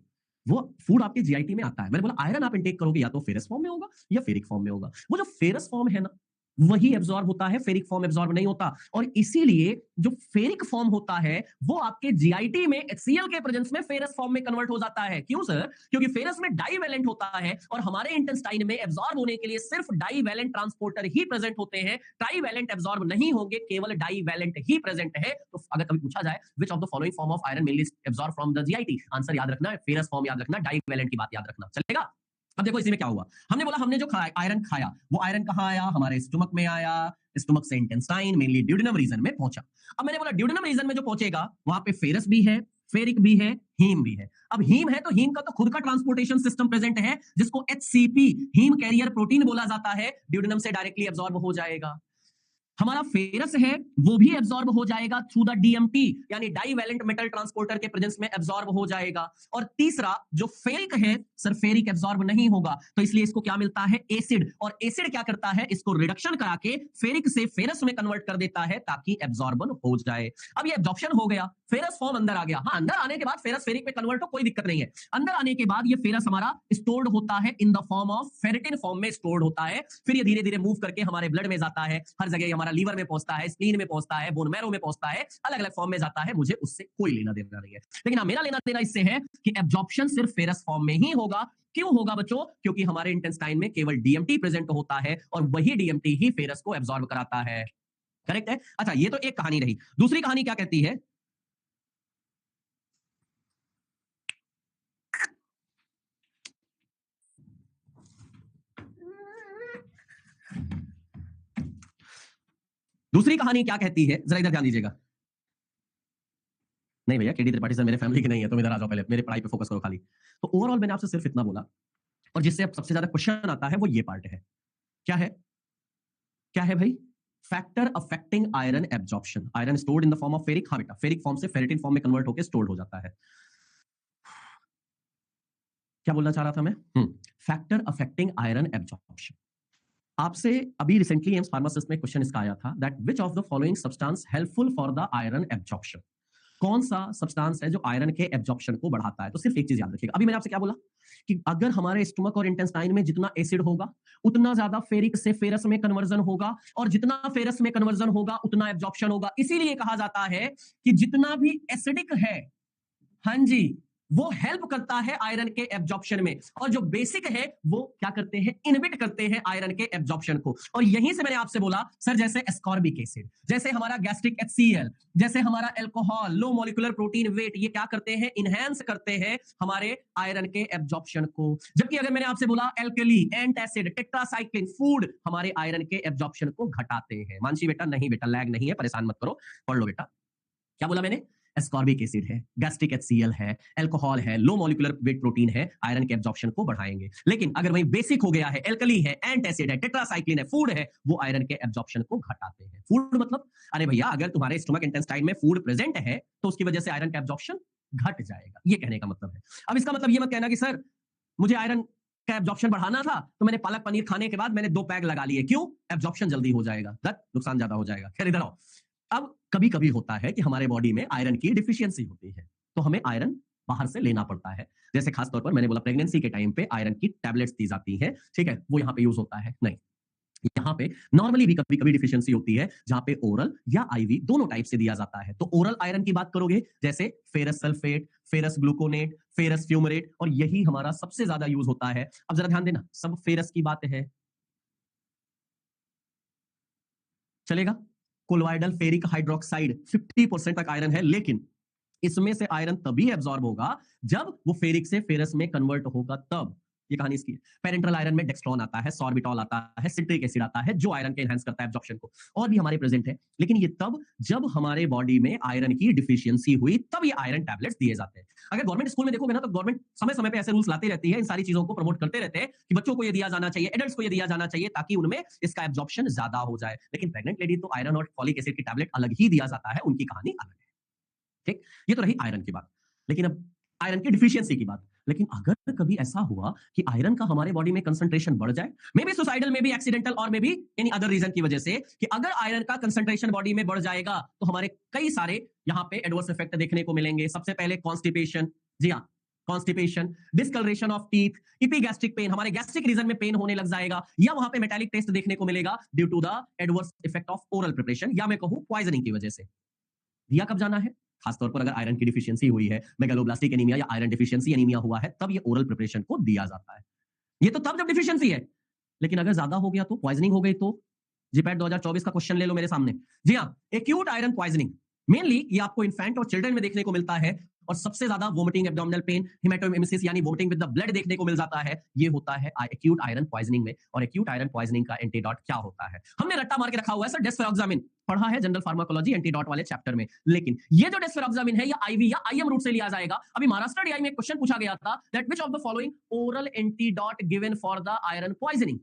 वो फूड आपके जीआईटी में आता है। मैंने बोला आयरन आप इंटेक करोगे या तो फेरस फॉर्म में होगा या फेरिक फॉर्म में होगा। वो जो फेरस फॉर्म है ना वही एब्जॉर्ब होता है, फेरिक फॉर्म एब्जॉर्ब नहीं होता। और इसीलिए जो फेरिक फॉर्म होता है वो आपके जीआईटी में HCl के प्रेजेंस में फेरस फॉर्म में कन्वर्ट हो जाता है। क्यों सर? क्योंकि फेरस में डाईवैलेंट होता है और हमारे इंटेस्टाइन में एब्जॉर्ब होने के लिए सिर्फ डाईवैलेंट ट्रांसपोर्टर ही प्रेजेंट होते हैं, ट्राईवैलेंट एब्जॉर्ब नहीं होंगे, केवल डाईवैलेंट ही प्रेजेंट है। तो अगर कभी पूछा जाए which of the following form of iron mainly absorb from the GIT, answer याद रखना है फेरस फॉर्म याद रखना, डाईवैलेंट की बात याद रखना, चलेगा? अब देखो इसी में क्या हुआ। हमने बोला हमने जो आयरन खाया वो आयरन कहां आया? हमारे स्टमक में आया, स्टमक से इंटेस्टाइन मेनली ड्यूडेनम रीजन में पहुंचा। अब मैंने बोला ड्यूडेनम रीजन में जो पहुंचेगा वहां पे फेरस भी है, फेरिक भी है, हीम भी है। अब हीम है तो हीम का तो खुद का ट्रांसपोर्टेशन सिस्टम प्रेजेंट है जिसको HCP, हीम कैरियर प्रोटीन बोला जाता है, ड्यूडेनम से डायरेक्टली एब्जॉर्ब हो जाएगा। हमारा फेरस है वो भी एब्जॉर्ब हो जाएगा थ्रू द DMT, यानी डाईवैलेंट मेटल ट्रांसपोर्टर के प्रेजेंस में एब्जॉर्ब हो जाएगा। और तीसरा जो फेरिक है सर, फेरिक एब्जॉर्ब नहीं होगा, तो इसलिए इसको क्या मिलता है? एसिड। और एसिड क्या करता है? इसको रिडक्शन करा के फेरिक से फेरस में कन्वर्ट कर देता है ताकि एब्जॉर्बन हो जाए। अब ये एब्जॉर्प्शन हो गया, फेरस फॉर्म अंदर आ गया। हाँ, अंदर आने के बाद फेरस फेरिक में कन्वर्ट हो कोई दिक्कत नहीं है। अंदर आने के बाद ये फेरस हमारा स्टोर्ड होता है in the form of ferritin form में स्टोर्ड होता है। फिर ये धीरे धीरे मूव करके हमारे ब्लड में जाता है, हर जगह हमारा लीवर में पहुंचता है, स्प्लीन में पहुंचता है, बोन मैरो में पहुंचता है, अलग अलग फॉर्म में जाता है। मुझे उससे कोई लेना देना नहीं है, लेकिन हाँ, मेरा लेना देना इससे है कि एब्जॉर्प्शन सिर्फ फेरस फॉर्म में ही होगा। क्यों होगा बच्चों? क्योंकि हमारे इंटेस्टाइन में केवल DMT प्रेजेंट होता है और वही DMT ही फेरस को एब्जॉर्ब कराता है। करेक्ट है? अच्छा, ये तो एक कहानी रही। दूसरी कहानी क्या कहती है? दूसरी कहानी क्या कहती है, जरा इधर ध्यान दीजिएगा। नहीं भैया, केडी त्रिपाठी सर मेरे फैमिली के नहीं है, तुम इधर आ जाओ, पहले मेरे पढ़ाई पे फोकस करो खाली। तो ओवरऑल मैंने आपसे सिर्फ इतना बोला, और जिससे अब सबसे ज्यादा क्वेश्चन आता है वो ये पार्ट है। क्या है? क्या है भाई? Factor affecting iron absorption. Iron stored in the form of ferric, हाँ बेटा, फेरिक फॉर्म से फेरिटिन फॉर्म में कन्वर्ट होकर स्टोर्ड हो जाता है। क्या बोलना चाह रहा था मैं? Factor affecting iron absorption. आपसे अभी रिसेंटली एम्स फार्मासिस्ट में क्वेश्चन इसका आया था that which of the following substance helpful for the iron absorption. कौन सा सब्सटेंस है जो आयरन के एब्जॉर्प्शन को बढ़ाता है? तो सिर्फ एक चीज याद रखिएगा, अभी मैंने आपसे क्या बोला कि अगर हमारे स्टमक और इंटेस्टाइन में जितना एसिड होगा उतना ज्यादा फेरिक से फेरस में कन्वर्जन होगा, और जितना फेरस में कन्वर्जन होगा उतना एब्जॉर्प्शन होगा। इसीलिए कहा जाता है कि जितना भी एसिडिक है, हाँ जी, वो हेल्प करता है आयरन के एब्जॉर्प्शन में, और जो बेसिक है वो क्या करते हैं? इनहिबिट करते हैं आयरन के एब्जॉर्प्शन को। और यहीं से मैंने आपसे बोला सर, जैसे एस्कॉर्बिक एसिड, जैसे हमारा गैस्ट्रिक HCl, जैसे हमारा alcohol, low molecular protein weight, ये क्या करते हैं? इनहेंस करते हैं हमारे आयरन के एब्जॉर्प्शन को। जबकि अगर मैंने आपसे बोला एल्कली, एंटासिड, टेट्रासाइक्लिन, फूड हमारे आयरन के एब्जॉर्प्शन को घटाते हैं। मानसी बेटा नहीं, बेटा लैग नहीं है, परेशान मत करो, पढ़ लो बेटा। क्या बोला मैंने? एस्कॉर्बिक एसिड है, गैस्ट्रिक HCl है, अल्कोहल है, लो मॉलिक्यूलर वेट प्रोटीन है, आयरन के एब्जॉर्प्शन को बढ़ाएंगे। लेकिन अगर वही बेसिक हो गया है, एल्कली है, एंटासिड है, टेट्रासाइक्लिन है, फूड है, वो आयरन के एब्जॉर्प्शन को घटाते हैं। फूड मतलब अरे भैया अगर तुम्हारे स्टमक इंटेस्टाइन में फूड प्रेजेंट है तो उसकी वजह से आयरन का एब्जॉर्प्शन घट जाएगा, ये कहने का मतलब है। अब इसका मतलब ये मत कहना कि सर मुझे आयरन का एब्जॉर्प्शन बढ़ाना था तो मैंने पालक पनीर खाने के बाद मैंने 2 पैक लगा लिए, क्यों? एब्जॉर्प्शन जल्दी हो जाएगा, नुकसान ज्यादा हो जाएगा। खैर इधर आओ। अब कभी कभी होता है कि हमारे बॉडी में आयरन की डिफिशियंसी होती है, तो हमें आयरन बाहर से लेना पड़ता है। जैसे खासतौर पर मैंने बोला प्रेगनेंसी के टाइम पे आयरन की टैबलेट्स दी जाती है, ठीक है, वो यहाँ पे यूज होता है नहीं। यहाँ पे नॉर्मली भी कभी कभी डिफिशियंसी होती है जहां पे ओरल या आईवी दोनों टाइप से दिया जाता है। तो ओरल आयरन की बात करोगे जैसे ferrous sulphate, ferrous gluconate, ferrous fumarate, और यही हमारा सबसे ज्यादा यूज होता है। अब जरा ध्यान देना, सब फेरस की बात है, चलेगा। कोलोइडल फेरिक हाइड्रोक्साइड 50% तक आयरन है, लेकिन इसमें से आयरन तभी एब्जॉर्ब होगा जब वो फेरिक से फेरस में कन्वर्ट होगा, तब। ये कहानी इसकी है। पेरेंट्रल आयरन में डेक्स्ट्रॉन आता है, सॉर्बिटॉल आता है, सिट्रिक एसिड आता है, जो आयरन के एनहांस करता है एब्जॉर्प्शन को, और भी हमारे प्रेजेंट है। लेकिन ये तब जब हमारे बॉडी में आयरन की डिफिशियंसी हुई, तब ये आयरन टैबलेट्स दिए जाते हैं। अगर गवर्नमेंट स्कूल में देखोगे ना तो गवर्नमेंट समय समय पे ऐसे रूल्स लाती रहती है, इन सारी चीजों को प्रमोट करते रहते हैं कि बच्चों को ये दिया जाना चाहिए, एडल्ट्स को ये दिया जाना चाहिए, ताकि उनमें इसका एब्जॉर्प्शन ज्यादा हो जाए। लेकिन प्रेग्नेंट लेडी तो आयरन और फॉलिक एसिड की टैबलेट अलग ही दिया जाता है, उनकी कहानी अलग है। ठीक, ये तो रही आयरन की बात। लेकिन अब आयरन की डिफिशियंसी की बात। लेकिन अगर कभी ऐसा हुआ कि आयरन का हमारे बॉडी में कंसंट्रेशन बढ़ जाए, may be suicidal, may be accidental, और may be any other reason की वजह से, कि अगर आयरन का कंसंट्रेशन बॉडी में बढ़ जाएगा तो हमारे कई सारे यहाँ पे एडवर्स इफेक्ट देखने को मिलेंगे। सबसे पहले कॉन्स्टिपेशन, जी हाँ, constipation, discolouration of teeth, epigastric pain, हमारे गैस्ट्रिक रीजन में पेन होने लग जाएगा, या वहां पे मेटालिक टेस्ट देखने को मिलेगा due to the adverse effect of oral preparation, या मैं कहूं पॉइजनिंग की वजह से। दिया कब जाना है? खासतौर पर अगर आयरन की डिफिशियंसी हुई है, मेगालोब्लास्टिक एनीमिया या आयरन डिफिशियंसी एनीमिया हुआ है, तब ये ओरल प्रिपरेशन को दिया जाता है। ये तो तब जब डिफिशियंसी है। लेकिन अगर ज्यादा हो गया तो, पॉइजनिंग हो गई तो, जीपैट 2024 का क्वेश्चन ले लो मेरे सामने। जी हाँ, एक्यूट आयरन पॉइजनिंग मेनली ये आपको इन्फेंट और चिल्ड्रन में देखने को मिलता है, और सबसे ज्यादा वोमिटिंग, एब्डोमिनल पेन, हेमेटोमेसिस यानी वोमिटिंग विद द ब्लड देखने को मिल जाता है। ये होता है एक्यूट आयरन पॉइजनिंग में। और एक्यूट आयरन पॉइजनिंग का एंटीडोट क्या होता है? हमने रट्टा मार के रखा हुआ है सर, डेस्फेरोक्सामिन पढ़ा है जनरल फार्माकोलॉजी एंटीडोट वाले चैप्टर में। लेकिन ये जो डेस्फेरोक्सामिन है, ये आईवी या आईएम रूट से लिया जाएगा। अभी महाराष्ट्र डीआई में एक क्वेश्चन पूछा गया था, that which of the following oral antidote given for the iron poisoning.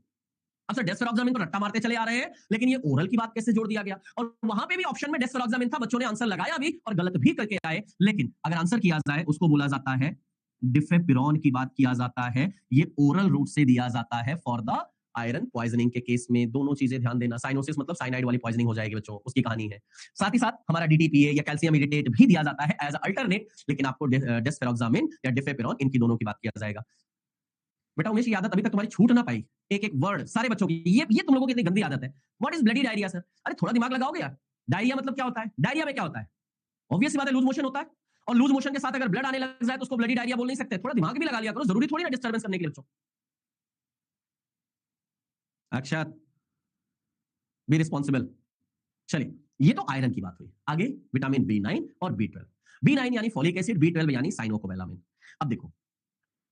अब सर डेस्फेरोक्सामिन तो रट्टा मारते चले आ रहे हैं, लेकिन ये ओरल की बात कैसे जोड़ दिया गया? और वहां पे भी ऑप्शन में डेस्फेरोक्सामिन था, बच्चों ने आंसर लगाया भी और गलत भी करके आए। लेकिन अगर आंसर किया जाए, उसको बोला जाता है डिफेपिरॉन की बात किया जाता है। ये ओरल रूट से दिया जाता है फॉर द आयरन पॉइजनिंग के केस में। दोनों चीजें ध्यान देना, साइनोसिस मतलब साइनाइड वाली पॉइजनिंग हो जाएगी बच्चों, उसकी कहानी है। साथ ही साथ हमारा डीटीपीए या कैल्शियम इरिटेट भी दिया जाता है एज अल्टरनेट, लेकिन आपको डेस्फेरोक्सामिन या डिफेपिरॉन, इनकी दोनों की बात किया जाएगा। बेटा उमेश, ये आदत अभी तक तुम्हारी छूट ना पाई, एक एक वर्ड सारे बच्चों की, ये तुम लोगों की इतनी गंदी आदत है। What is bloody diarrhoea sir? अरे थोड़ा दिमाग लगाओगे यार। डायरिया मतलब क्या होता है? डायरिया में क्या होता है? ऑब्वियस सी बात है, लूज मोशन होता है, और लूज मोशन के साथ अगर ब्लड आने लग जाए तो उसको ब्लडी डायरिया बोल नहीं सकते। थोड़ा दिमाग भी लगा लिया करो, जरूरी थोड़ी ना डिस्टर्बेंस करने के लिए बच्चों। अक्षत, बी रिस्पॉन्सिबल। चलिए, ये तो आयरन की बात हुई। आगे विटामिन B9 और B12। B9 यानी फॉलिक एसिड, B12 यानी साइनोकोबालामिन। अब देखो,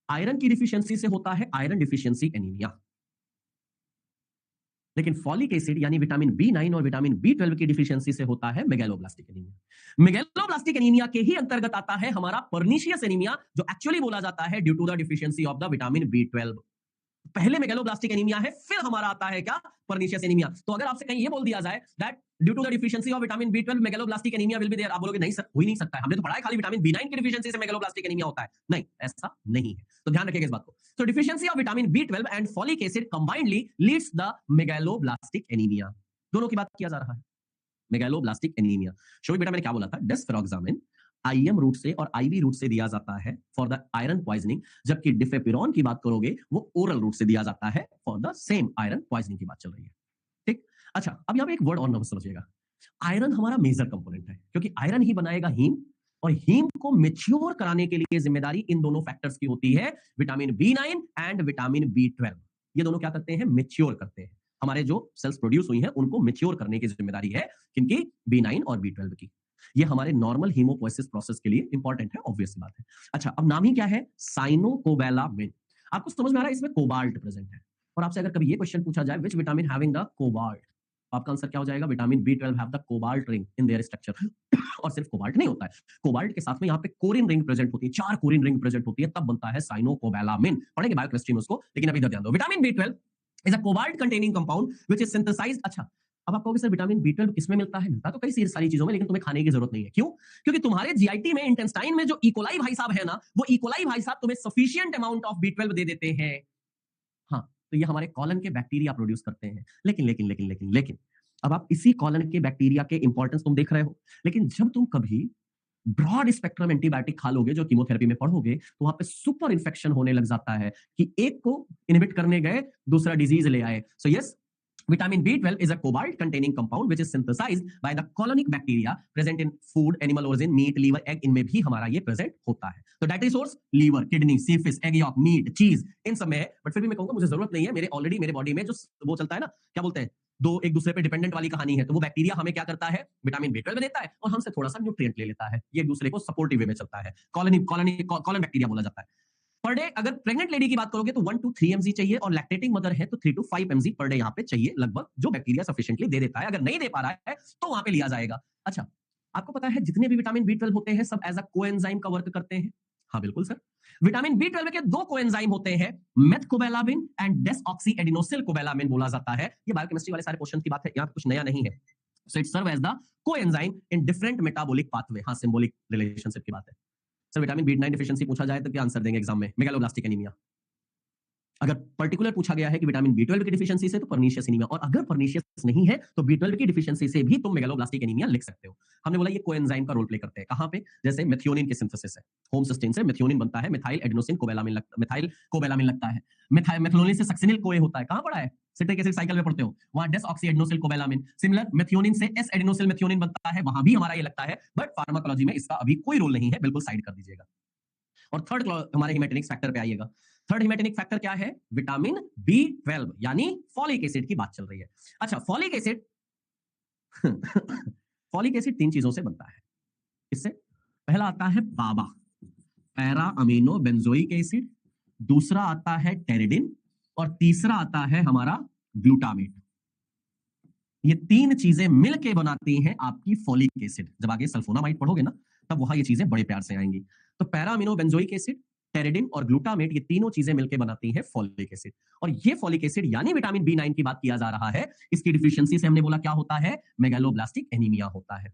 आयरन की डिफिशियंसी से होता है आयरन डिफिशियंसी एनीमिया, लेकिन फॉलिक एसिड यानी विटामिन B9 और विटामिन B12 की डिफिशियंसी से होता है मेगालोब्लास्टिक एनीमिया। मेगालोब्लास्टिक एनीमिया के ही अंतर्गत आता है हमारा पर्निशियस एनीमिया, जो एक्चुअली बोला जाता है due to the deficiency of the vitamin B12। पहले मेगालोब्लास्टिक एनीमिया है, फिर हमारा आता है क्या? Pernicious anaemia. तो अगर आपसे कहीं ये बोल दिया जाए that due to the deficiency of vitamin B12 megaloblastic anaemia will be there, आप बोलोगे नहीं सर, हो ही नहीं सकता है, हमने तो पढ़ा है खाली विटामिन B9 की डिफिशियंसी से मेगालोब्लास्टिक एनीमिया होता है। नहीं, ऐसा नहीं है। तो ध्यान रखिएगा इस बात को। So deficiency of vitamin B12 and folic acid combinedly leads the megaloblastic anemia। दोनों की बात किया जा रहा है, मेगालोब्लास्टिक एनीमिया। शोभी बेटा मैंने क्या बोला था? डेस्फेरोक्सामिन आईएम रूट से और आईवी रूट से दिया जाता है फॉर द आयरन पॉइजनिंग, जबकि डिफेपिरॉन की बात करोगे वो ओरल रूट से दिया जाता है for the same iron poisoning की बात चल रही है। ठीक, अच्छा अब यहां पे एक वर्ड और नंबर समझिएगा। आयरन हमारा मेजर कंपोनेंट है, क्योंकि आयरन ही बनाएगा हीम, और हीम को मेच्योर कराने के लिए जिम्मेदारी इन दोनों फैक्टर्स की होती है, vitamin B9 and vitamin B12। ये दोनों क्या करते हैं? मेच्योर करते हैं। हमारे जो सेल्स प्रोड्यूस हुई हैं उनको मेच्योर करने की जिम्मेदारी है किनकी? B9 और B12 की। ये हमारे नॉर्मल हीमोपोएसिस प्रोसेस के लिए इंपॉर्टेंट है, ऑब्वियस बात है। अच्छा, अब नाम ही क्या है? साइनोकोबालामिन। आपको समझ में आ रहा है इसमें कोबाल्ट प्रेजेंट है। और आपसे अगर कभी ये क्वेश्चन पूछा जाए, which vitamin having the cobalt, आपका आंसर क्या हो जाएगा? Vitamin B12 have the cobalt ring in their structure. और सिर्फ कोबाल्ट नहीं होता है, कोबाल्ट के साथ में यहाँ पे कोरिन रिंग प्रेजेंट होती है, 4 कोरिन रिंग प्रेजेंट होती है, तब बनता है साइनोकोबैलामिन। पढ़ेंगे बायोकेमिस्ट्री में उसको, लेकिन अभी इधर ध्यान दो। Vitamin B12 is a cobalt containing compound which is synthesised. अच्छा, अब आप कहोगे सर विटामिन B12 किसमें मिलता है? मिलता तो कई सारी चीजों में, लेकिन तुम्हें खाने की जरूरत नहीं है। क्यों? क्योंकि तुम्हारे जीआईटी में, इंटेस्टाइन में जो इकोलाई भाई साहब है ना, वो इकोलाई भाई साहब तुम्हें सफिशिएंट अमाउंट ऑफ B12 दे देते हैं। हाँ, तो ये हमारे कॉलन के बैक्टीरिया प्रोड्यूस करते हैं। लेकिन अब आप इसी कॉलन के बैक्टीरिया के इंपॉर्टेंस तुम देख रहे हो, लेकिन जब तुम कभी ब्रॉड स्पेक्ट्रम एंटीबायोटिक खा लोगे, जो कीमोथेरेपी में पढ़ोगे, तो वहां पे सुपर इन्फेक्शन होने लग जाता है कि एक को इनहिबिट करने गए, दूसरा डिजीज ले आए। So yes, vitamin B12 is a cobalt containing compound which is synthesized by the colonic bacteria present in food, animal origin, meat, liver, egg, इनमें भी हमारा ये प्रेजेंट होता है। तो डाइटरी सोर्स लीवर, किडनी, सी फिश, एग यॉक, मीट, चीज, इन सब में है। बट फिर भी मैं कहूंगा मुझे जरूरत नहीं है, मेरे ऑलरेडी मेरे बॉडी में जो वो चलता है ना, क्या बोलते हैं, दो एक दूसरे पे डिपेंडेंट वाली कहानी है, तो वो बैक्टीरिया हमें क्या करता है? विटामिन B12 देता है और हमसे थोड़ा सा न्यूट्रिएंट ले लेता है। ये एक दूसरे को सपोर्टिव वे में चलता है, कॉलन बैक्टीरिया बोला जाता है। पर डे अगर प्रेग्नेंट लेडी की बात करोगे तो 1 to 3 mg चाहिए, और लैक्टेटिंग मदर है तो 3 to 5 mg पर डे यहाँ पे चाहिए लगभग, जो बैक्टीरिया सफिशिएंटली दे देता है। अगर नहीं दे पा रहा है तो वहां पे लिया जाएगा। अच्छा, आपको पता है जितने भी विटामिन B12 होते हैं सब एज अ कोएंजाइम का वर्क करते हैं? हाँ बिल्कुल सर। विटामिन B12 के दो कोएंजाइम होते हैं, मेथकोबैलामिन एंड डेसऑक्सी एडिनोसिल कोबैलामिन बोला जाता है। ये बायोकेमिस्ट्री वाले सारे क्वेश्चन की बात है, यहाँ पे कुछ नया नहीं है। So it serve as the coenzyme in different metabolic pathway. हाँ, सिंबॉलिक रिलेशनशिप की बात है। सर विटामिन B9 डिफिशिएंसी पूछा जाए तो क्या आंसर देंगे एग्जाम में? Megaloblastic anaemia. अगर पर्टिकुलर पूछा गया है कि विटामिन B12 की डिफिशिएंसी से, तो पर्नीशियस एनीमिया, और अगर पर्नीशियस नहीं है तो B12 की डिफिशिएंसी से भी तुम मेगालोब्लास्टिक एनीमिया लिख सकते हो। हमने बोला ये कोएंजाइम का रोल प्ले करते हैं। कहां पे? जैसे मेथियोनिन के सिंथेसिस है, होमसिस्टीन से मेथियोनिन बनता है, मिथाइल एडेनोसिन कोबैलामिन लगता, मिथाइल कोबैलामिन लगता है, मेथियोनिन से सक्सिनिल कोए होता है। कहां पढ़ा है? सिट्रिक एसिड साइकिल में पढ़ते हो, वहां डेसऑक्सी एडेनोसिल कोबैलामिन। सिमिलर मेथियोनिन से एस एडेनोसिल मेथियोनिन बनता है, वहां भी हमारा ये लगता है, बट फार्माकोलॉजी में इसका अभी कोई रोल नहीं है, बिल्कुल साइड कर दीजिएगा। और थर्ड हमारे हिमेटेनिक फैक्टर पे आइएगा। थर्ड हिमेटेनिक फैक्टर क्या है? विटामिन B12 यानी फॉलिक एसिड की बात चल रही है। अच्छा, फॉलिक एसिड फॉलिक एसिड 3 चीजों से बनता है। इससे पहला आता है पाबा, पैरा अमीनो बेंजोइक एसिड, दूसरा आता है टेरिडिन, और तीसरा आता है हमारा ग्लूटामेट। ये 3 चीजें मिलके बनाती हैं आपकी फॉलिक एसिड। जब आगे सल्फोनामाइड पढ़ोगे ना, तब वहां ये चीजें बड़े प्यार से आएंगी। तो पैरा अमीनो बेंजोइक एसिड, टेरिडिन और ग्लूटामेट, ये तीनों चीजें मिलकर बनाती है फॉलिक एसिड। और ये फॉलिक एसिड यानी विटामिन B9 की बात किया जा रहा है, इसकी डिफिशियंसी से हमने बोला क्या होता है? मेगालोब्लास्टिक एनीमिया होता है।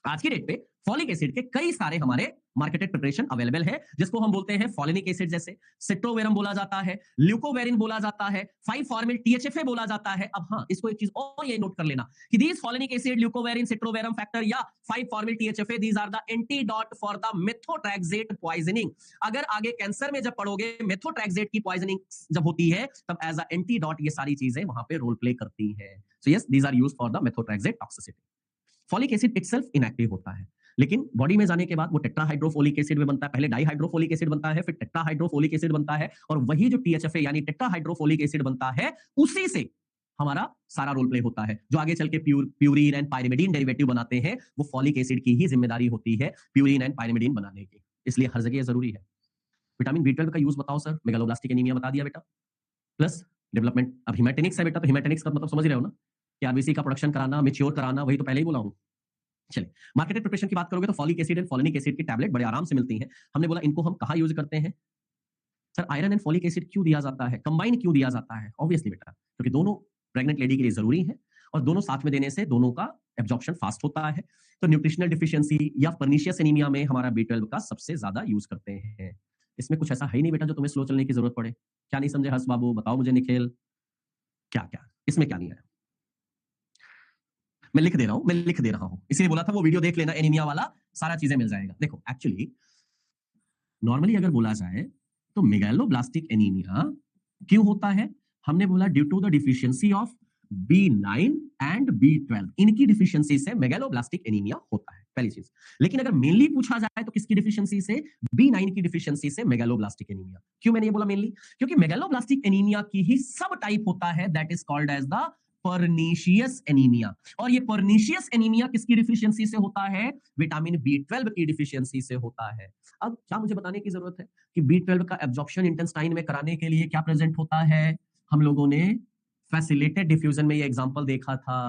आज की डेट पे फॉलिक एसिड के कई सारे हमारे मार्केटेड प्रिपरेशन अवेलेबल है, जिसको हम बोलते हैं फॉलिनिक एसिड, जैसे सिट्रोवेरम बोला जाता है, ल्यूकोवेरिन बोला जाता है, 5 फॉर्मिल THFA बोला जाता है। अब हाँ, इसको एक चीज और ये नोट कर लेना कि these folinic acid, leucovorin, citrovorum factor या 5 formyl THFA, these are the antidote for the methotrexate poisoning. अगर आगे कैंसर में जब पढ़ोगे मेथोट्रैक्सेट की पॉइजनिंग जब होती है, तब एज अ एंटीडॉट ये सारी चीजें वहां पे रोल प्ले करती है। So yes, these are used for the methotrexate toxicity. Folic acid itself inactive होता है, लेकिन बॉडी में जाने के बाद वो टेट्राहाइड्रोफोलिक एसिड में बनता है। पहले डाइहाइड्रोफोलिक एसिड बनता है, फिर टेट्राहाइड्रोफोलिक एसिड बनता है, और वही जो THFA यानी टेट्राहाइड्रोफोलिक एसिड बनता है, उसी से हमारा सारा रोल प्ले होता है। जो आगे चल के प्यूरिन एंड पायरिमिडीन डेरिवेटिव बनाते हैं, वो फॉलिक एसिड की ही जिम्मेदारी होती है प्यूरिन एंड पायरिमिडीन बनाने की। इसलिए हर जगह जरूरी है। विटामिन B12 का यूज बताओ सर? मेगालोब्लास्टिक एनीमिया बता दिया बेटा, प्लस डेवलपमेंट। अब हिमेटेनिक्स है बेटा, तो हिमेटेनिक्स का मतलब समझ रहे हो ना, कि आरबीसी का प्रोडक्शन कराना, मैच्योर कराना, वही तो पहले ही बोला हूं। चलिए, मार्केटेड प्रिपरेशन की बात करोगे तो folic acid and folinic acid की टैबलेट बड़े आराम से मिलती हैं। हमने बोला इनको हम कहां यूज करते हैं? Sir iron and folic acid क्यों दिया जाता है, कंबाइन क्यों दिया जाता है? ऑब्वियसली बेटा, क्योंकि दोनों प्रेग्नेंट लेडी के लिए जरूरी है, और दोनों साथ में देने से दोनों का एब्जॉर्प्शन फास्ट होता है। तो न्यूट्रिशनल डिफिशियंसी या पर्नीशियस एनीमिया में हमारा B12 का सबसे ज्यादा यूज करते हैं। इसमें कुछ ऐसा है ही नहीं बेटा जो तुम्हें स्लो चलने की जरूरत पड़े। क्या नहीं समझे हर्ष बाबू? बताओ मुझे निखिल, क्या क्या इसमें क्या नहीं है? मैं लिख दे रहा हूं, इसीलिए बोला था वो वीडियो देख लेना, एनीमिया वाला, सारा चीजें मिल जाएगा। देखो एक्चुअली नॉर्मली अगर बोला जाए तो मेगालोब्लास्टिक एनीमिया क्यों होता है? हमने बोला due to the deficiency of B9 and B12, इनकी डिफिशियंसी से मेगालोब्लास्टिक एनीमिया होता है, पहली चीज। लेकिन अगर मेनली पूछा जाए तो किसकी डिफिशियंसी से? B9 की डिफिशियंसी से मेगालोब्लास्टिक एनीमिया। क्यों मैंने ये बोला मेनली? क्योंकि मेगालोब्लास्टिक एनीमिया की ही सब टाइप होता है, that is called as the pernicious anaemia. और ये पर्नीशियस एनीमिया किसकी डिफिशियंसी से होता है? विटामिन B12 की डिफिशियंसी से होता है। अब क्या मुझे बताने की जरूरत है कि B12 का एब्जॉर्प्शन इंटेस्टाइन में कराने के लिए क्या प्रेजेंट होता है? हम लोगों ने फैसिलिटेटेड डिफ्यूजन में ये एग्जांपल देखा था।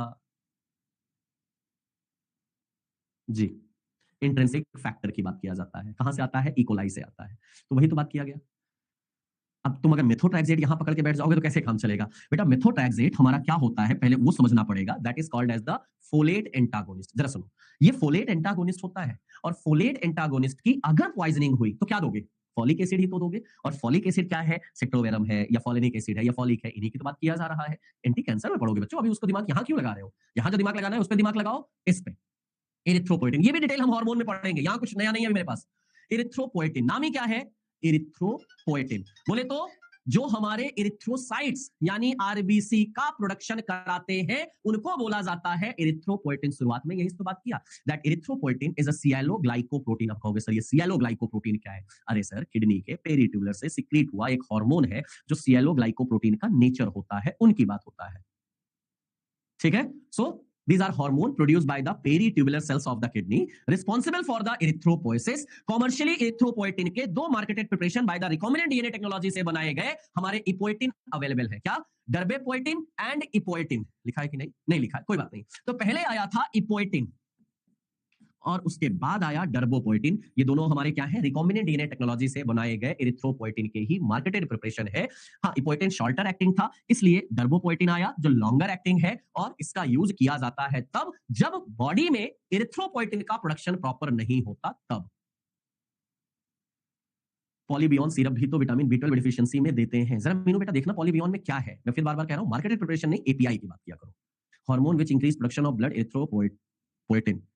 जी, इंट्रिंसिक फैक्टर की बात किया जाता है। कहां से आता है? इकोलाई से आता है। तो वही तो बात किया गया। अब तुम अगर मेथोट्रैक्सेट यहां पकड़ के बैठ जाओगे तो कैसे काम चलेगा? बेटा मेथोट्रैक्सेट हमारा क्या होता है पहले वो समझना पड़ेगा। That is called as the folate antagonist. जरा सुनो, ये फोलेट एंटागोनिस्ट होता है और फोलेट एंटागोनिस्ट की अगर पॉइजनिंग हुई तो क्या दोगे? फॉलिक एसिड ही तो दोगे। और फॉलिक एसिड क्या है? सेक्टोवेरम है या फॉलिनिक एसिड है या फॉलिक है, इन्हीं की तो बात किया जा रहा है। एंटी कैंसर में पढ़ोगे बच्चों, अभी उसको दिमाग यहां क्यों लगा रहे हो? यहां जो दिमाग लगाना है उस पर दिमाग लगाओ, इस पे। इरिथ्रोपोइटिन, ये भी डिटेल हम हार्मोन में पढ़ेंगे, यहां कुछ नया नहीं है मेरे पास। इरिथ्रोपोइटिन नाम ही क्या है? इरिथ्रोपोइटिन। बोले तो जो हमारे इरिथ्रोसाइट्स यानी आरबीसी का प्रोडक्शन कराते हैं उनको बोला जाता है इरिथ्रोपोइटिन। शुरुआत में यही तो बात किया, दैट इरिथ्रोपोइटिन इज अ सियालोग्लाइकोप्रोटीन। आप कहोगे सर ये सियालोग्लाइकोप्रोटीन क्या है? अरे सर, किडनी के पेरीट्यूबुलर से सिक्रीट हुआ एक हार्मोन है जो सियालोग्लाइकोप्रोटीन का नेचर होता है, उनकी बात होता है। ठीक है? सो these are hormone produced by the peritubular cells of the kidney responsible for the erythropoiesis. Commercially erythropoietin के दो marketed preparation by the recombinant DNA technology से बनाए गए हमारे इपोएटिन अवेलेबल है। क्या? डर्बेपोएटिन एंड इपोएटिन। लिखा है कि नहीं? नहीं लिखा है, कोई बात नहीं। तो पहले आया था इपोएटिन और उसके बाद आया डर्बोपोएटिन। ये दोनों हमारे क्या है? रिकॉम्बिनेंट डीएनए टेक्नोलॉजी से बनाए गए इरिथ्रोपोएटिन के ही मार्केटेड प्रिपरेशन है। हाँ, इपोएटिन शॉर्टर एक्टिंग था इसलिए डर्बोपोएटिन आया जो लॉन्गर एक्टिंग है और इसका यूज किया जाता है तब जब बॉडी में इरिथ्रोपोएटिन का प्रोडक्शन प्रॉपर नहीं होता तब। पॉलीबियॉन सिरप भी तो विटामिन बी12 डिफिशियंसी में देते हैं। जरा मीनू बेटा देखना पॉलीबियॉन में क्या है। मैं फिर बार बार कह रहा हूं, मार्केटेड प्रिपरेशन नहीं, एपीआई की बात किया करो। Hormone which increase production of blood erythropoietin.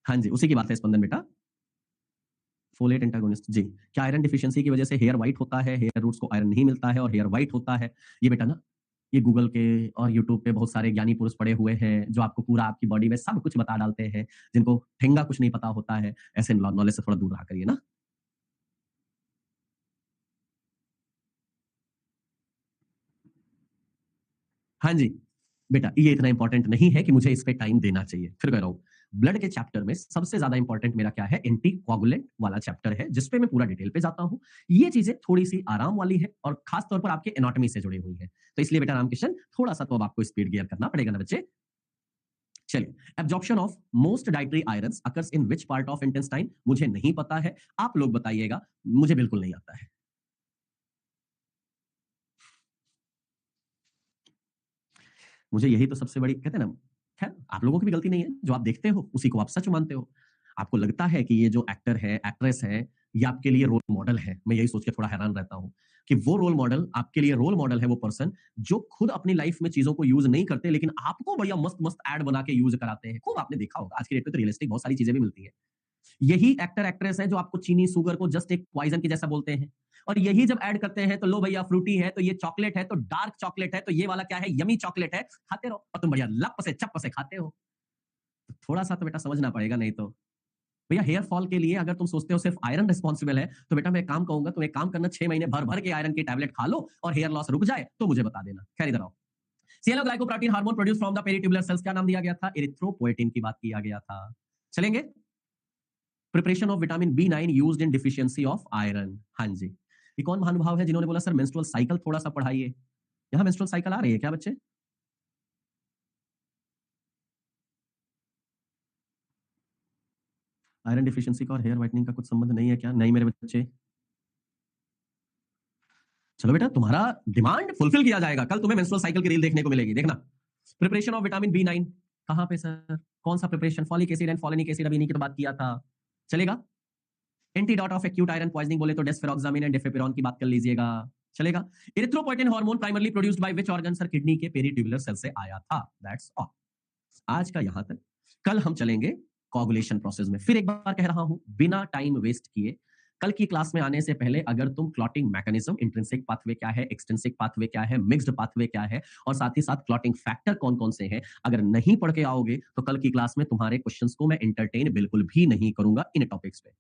हाँ जी, उसी की बात है स्पंदन बेटा। फोलेट एंटागोनिस्ट जी। क्या आयरन डिफिशियंसी की वजह से हेयर व्हाइट होता है? हेयर रूट्स को आयरन नहीं मिलता है और हेयर व्हाइट होता है। ये बेटा ना, ये गूगल के और यूट्यूब पे बहुत सारे ज्ञानी पुरुष पड़े हुए हैं जो आपको पूरा आपकी बॉडी में सब कुछ बता डालते हैं, जिनको ठेंगा कुछ नहीं पता होता है। ऐसे नॉलेज से थोड़ा दूर रहा करिए ना। हाँ जी, बेटा ये इतना इंपॉर्टेंट नहीं है कि मुझे इस पे टाइम देना चाहिए। फिर कह रहा हूँ, ब्लड के चैप्टर में सबसे ज्यादा इंपॉर्टेंट मेरा क्या है? एंटी कोगुलेंट वाला चैप्टर है जिसपे मैं पूरा डिटेल पे जाता हूँ। ये चीजें थोड़ी सी आराम वाली है और खास तौर पर आपके एनाटॉमी से जुड़ी हुई है। तो इसलिए बेटा रामकिशन थोड़ा सा तो अब आपको स्पीड गियर करना पड़ेगा ना बच्चे। चलिए, absorption of most dietary irons occurs in which part of intestine? मुझे नहीं पता है, आप लोग बताइएगा, मुझे बिल्कुल नहीं आता है। मुझे यही तो सबसे बड़ी कहते हैं ना, खैर आप लोगों की भी गलती नहीं है, जो आप देखते हो उसी को आप सच मानते हो। आपको लगता है कि ये जो एक्टर है, एक्ट्रेस है, ये आपके लिए रोल मॉडल है। मैं यही सोच के थोड़ा हैरान रहता हूँ कि वो रोल मॉडल आपके लिए रोल मॉडल है, वो पर्सन जो खुद अपनी लाइफ में चीजों को यूज नहीं करते लेकिन आपको बढ़िया मस्त मस्त ऐड बना के यूज कराते हैं। खूब आपने देखा होगा, आज की डेट में तो रियलिस्टिक बहुत सारी चीजें भी मिलती है। यही एक्टर एक्ट्रेस है जो आपको चीनी शुगर को जस्ट एक पॉइजन के जैसा बोलते हैं और यही जब ऐड करते हैं तो लो भैया फ्रूटी है तो ये चॉकलेट है तो डार्क चॉकलेट है तो ये वाला क्या है? यमी चॉकलेट है, खाते रहो और तुम बढ़िया लप से चप से खाते हो। तो थोड़ा सा तो बेटा समझना पड़ेगा, नहीं तो भैया हेयर फॉल के लिए अगर तुम सोचते हो सिर्फ आयरन रिस्पॉन्सिबल है तो बेटा मैं एक काम कहूंगा, तुम एक काम करना, 6 महीने भर भर के आयरन की टैबलेट खा लो और हेयर लॉस रुक जाए तो मुझे बता देना। खैर इधर आओ, sialoglycoprotein hormone produce from the peritubular cells, क्या नाम दिया गया था? इरिथ्रोपोएटिन की बात किया गया था। चलेंगे, preparation of vitamin B nine used in deficiency of iron. हाँ जी, ये कौन महानुभाव है जिन्होंने बोला सर मेंस्ट्रुअल साइकिल थोड़ा सा पढ़ाइए? यहाँ मेंस्ट्रुअल साइकिल आ रही है क्या बच्चे? आयरन डिफिशियंसी का और हेयर व्हाइटनिंग का कुछ संबंध नहीं है क्या? नहीं मेरे बच्चे। चलो बेटा, तुम्हारा डिमांड फुलफिल किया जाएगा, कल तुम्हें मेंस्ट्रुअल साइकिल की रील देखने को मिलेगी, देखना। प्रिपरेशन ऑफ विटामिन बी9 कहां पे सर? कौन सा preparation? Folic acid and folinic acid, अभी इन्हीं की तो बात किया था। चलेगा। Antidote of acute iron poisoning बोले तो डेस्फेरोक्सामिन एंड डेफेपिरॉन की बात कर लीजिएगा। चलेगा। Erythropoietin hormone primarily produced by which organ? Sir kidney के पेरिट्यूबुलर सेल से आया था। That's all. आज का यहां तक। कल हम चलेंगे कोगुलेशन प्रोसेस में। फिर एक बार कह रहा हूं, बिना टाइम वेस्ट किए, कल की क्लास में आने से पहले अगर तुम क्लॉटिंग मैकेनिज्म, इंट्रिंसिक पाथवे क्या है, एक्सट्रिंसिक पाथवे क्या है, मिक्स्ड पाथवे क्या है और साथ ही साथ क्लॉटिंग फैक्टर कौन कौन से हैं, अगर नहीं पढ़ के आओगे तो कल की क्लास में तुम्हारे क्वेश्चंस को मैं एंटरटेन बिल्कुल भी नहीं करूंगा इन टॉपिक्स पे।